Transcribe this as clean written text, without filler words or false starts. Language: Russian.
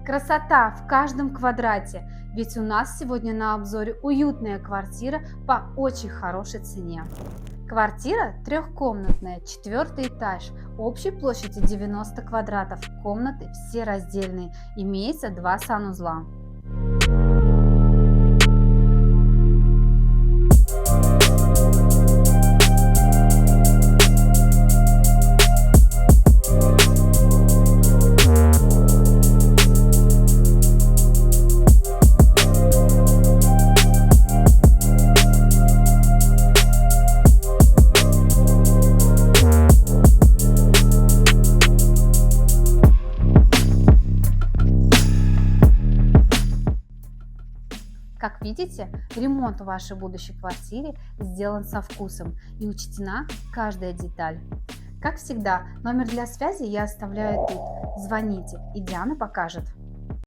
Красота в каждом квадрате, ведь у нас сегодня на обзоре уютная квартира по очень хорошей цене. Квартира трехкомнатная, 4-й этаж, общей площадью 90 квадратов, комнаты все раздельные, имеется 2 санузла. Как видите, ремонт в вашей будущей квартире сделан со вкусом и учтена каждая деталь. Как всегда, номер для связи я оставляю тут. Звоните, и Диана покажет.